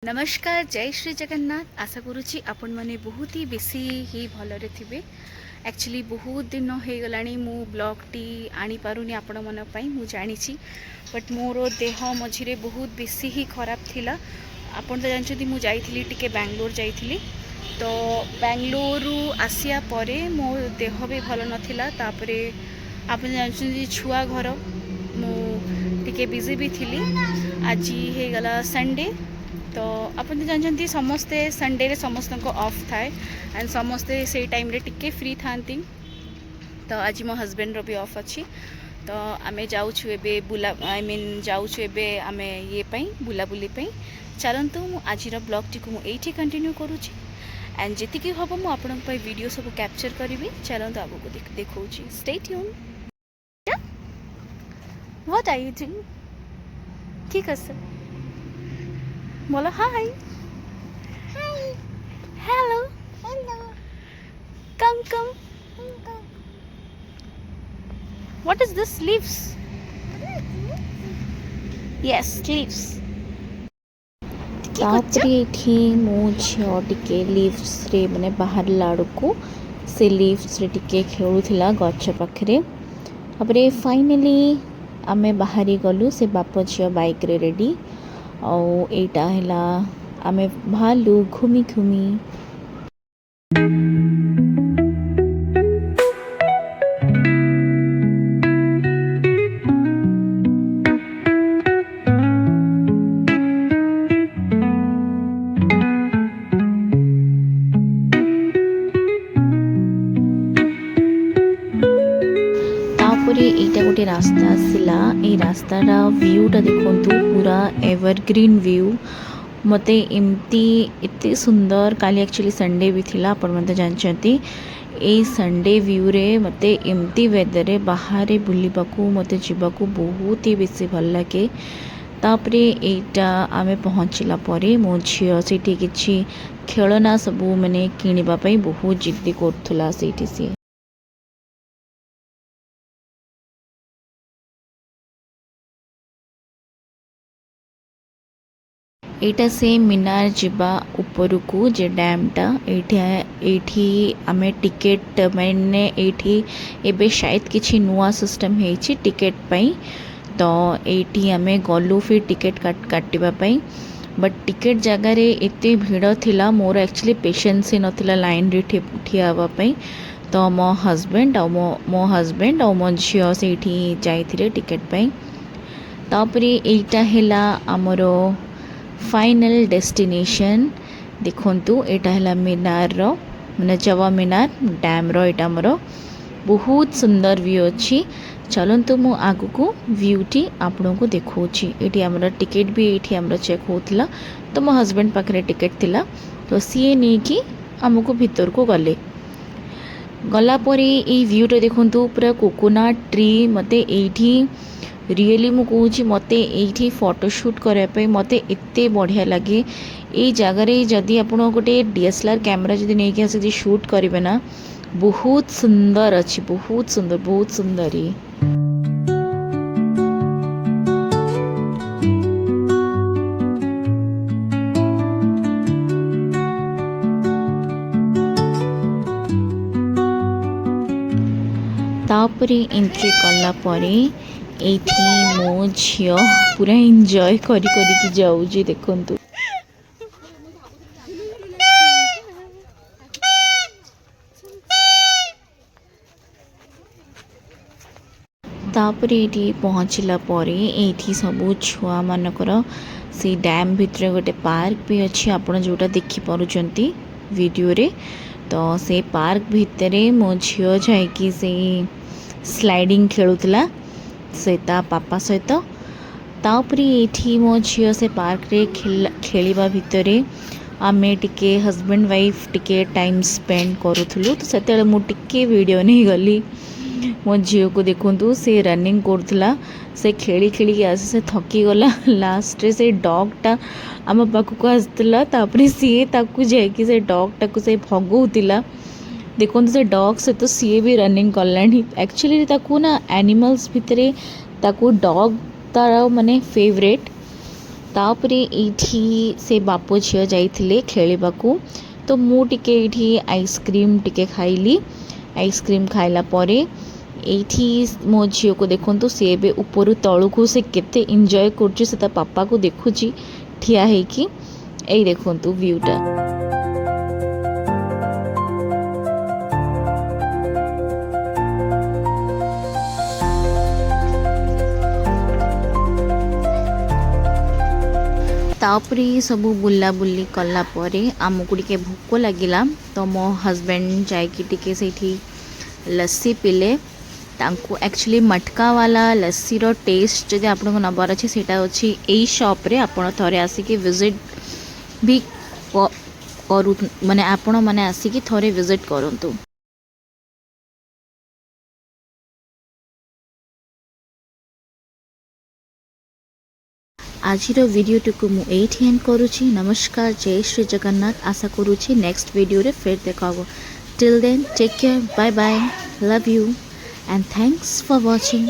नमस्कार जय श्री जगन्नाथ। आशा करुच्ची आपण मैंने बहुत ही बेसी ही भलरे थे। एक्चुअली बहुत दिन हो गलानी मु ब्लॉग टी आनी पारुनी आपण मन पई मु जानी छी, बट मोर देह मझिरे बहुत बेसी ही खराब थिला। आपण तो जानछथि मु जाइथिली टिके बेंगलोर जाइथिली, तो बेंगलोर आसिया परे मो देह भी भल नथिला। तापरे आपण जानछथि छुआ घर मु टिके बिजी भी थिली। आज हे गला संडे, तो आप जानते समस्ते संडे रे समस्त को ऑफ थाए एंड समस्ते से टाइम रे टिके फ्री थांती। तो आज मो हस्बैंड रो भी ऑफ अच्छी, तो आमे जाऊछु एबे बुला आई मीन जाऊछु एबे आमे ये पई बुलाबुली पई। चलंतु आज ब्लॉग टी को मु एठी कंटिन्यू करूची एंड जेति कि हबो मु आपन पई वीडियो सब कैप्चर करबी। चलंतु आगो को देखौची, stay tune. What are you doing? ठीक है, बोलो hi. Hi. Hello. Hello. Come come. Hello. What is this? Leaves? Yes, leaves. तापरे एठी मो झियो टिके लीव्स रे माने बाहर लाडको से लीव्स रे टिके खेलुथिला गछ पाखरे। तापरे फाइनली आमे बाहरी गलु से बाप झियो बाइक रे रेडी। और एटा हैला आमे भालु घूमी घूमी। एटा गोटे रास्ता आसला। ए रास्तार व्यूटा देखंतु पूरा एवरग्रीन व्यू। मते एमती एते सुंदर काली एक्चुअली संडे भी थिला, आपण मते जानचंती ए संडे व्यू रे मते एमती वेदर रे बाहर बुलिबाकू मते जिबाकू बहुत ही बेसी भल लागे। तापरे एटा आमे पहुँचला परे मो झियो सेठी किछि खेलना सबू माने किनिबा पई बहुत जिद्दी करथुला सेठी से। एटा से मीनार जिबा ऊपर को जे डैमटा एठी आमे टिकेट मैंने एठी एबे शायद किछि नुआ सिस्टम हेछि टिकेट पई। तो एठी आमे गलु फिर टिकेट काटिबा पई, बट टिकेट जगह रे एते भीड़ थिला मोर एक्चुअली पेशेंस ही नथिला लाइन रे ठिया हवा पई। तो मो हस्बैंड और मो झियो से एठी जाइथिले टिकेट पई। तापरे एटा हैला हमरो फाइनल डेस्टिनेशन। देखंतु एटा हैला मीनार रो माने जवा मीनार डैम रो एटा हमरो बहुत सुंदर व्यू अच्छी। चलंतु मु आगु को व्यू टी आपन को देखौची। एटी हमरो टिकेट भी एठी हमरो चेक होतला, तो मो हस्बैंड पाखरे टिकेट थिला, तो सीए ने की हमको भीतर को गला परे ए व्यू टा देखंतु पूरा कोकोनट ट्री। मते एठी रियली मु कहूँ मते एठी फोटोशूट करने मते एत्ते बढ़िया लगे। ये जगार जदि आप गोटे डीएसएलआर कैमरा जदि नहीं कि आसी शूट करेंगे ना, बहुत सुंदर अच्छी, बहुत सुंदर, बहुत सुंदर ही। तापरे एंट्री कला परे एठी मो झियो पूरा एंजॉय करी कि जाऊजी। देखंतु तापरे एठी पहुँचला परे एठी सबू छुआ मानकर से डैम भितर गोटे पार्क भी अच्छी, आपण जोटा देखि पारुचंती वीडियो रे। तो से पार्क भितरे मो झियो जाइकी से स्लाइडिंग खेलुतला से ता पापा सहित। तापरे एठी मो झियो से पार्क रे खेलिबा भितरे आमे टिके हस्बैंड वाइफ टिके टाइम स्पेंड करूथुलु। तो सेतेले मु टिके वीडियो नहीं गली। मो झियो को देखंतु से रनिंग करथुला, से खेली खेली आसे से थकी गला। लास्ट रे से डॉग टा आम पाखक आसला, तापरे सीए ताकू जाइकी से डॉग टाकू से भगौतिला। देखो से डॉग से तो सीए भी रनिंग कलानी। एक्चुअली ना एनिमल्स भितर ताकू डॉग तार माने फेवरेट। तापरे एठी से बापो झियो जाइथिले खेलिबाकू तो मु टिके एठी आइसक्रीम टिके खाइली। आइसक्रीम खाइला परे एठी मो झियो को देखंतु से बे ऊपर तळुकू से केते एन्जॉय करछि से ता पापा को देखुछि ठिया हेकी। एई देखंतु व्यूटा। तापरे सब बुला बुली कला परे आमको टिके भोक लगिला तो मो हस्बैंड जाइकी टिके सेठी लस्सी पिले। तांको एक्चुअली मटका वाला लस्सी रो टेस्ट जदि आपन को नबर अछि सेटा अछि एई शॉप रे आपण थरे आसी विजिट भी करू माने आपण माने आसी थरे विजिट करंतु। आज वीडियो टुकु मु एठी एंड करूची। नमस्कार, जय श्री जगन्नाथ। आशा करूची नेक्स्ट वीडियो रे फिर देखाबो। Till then take care, bye bye, love you and thanks for watching.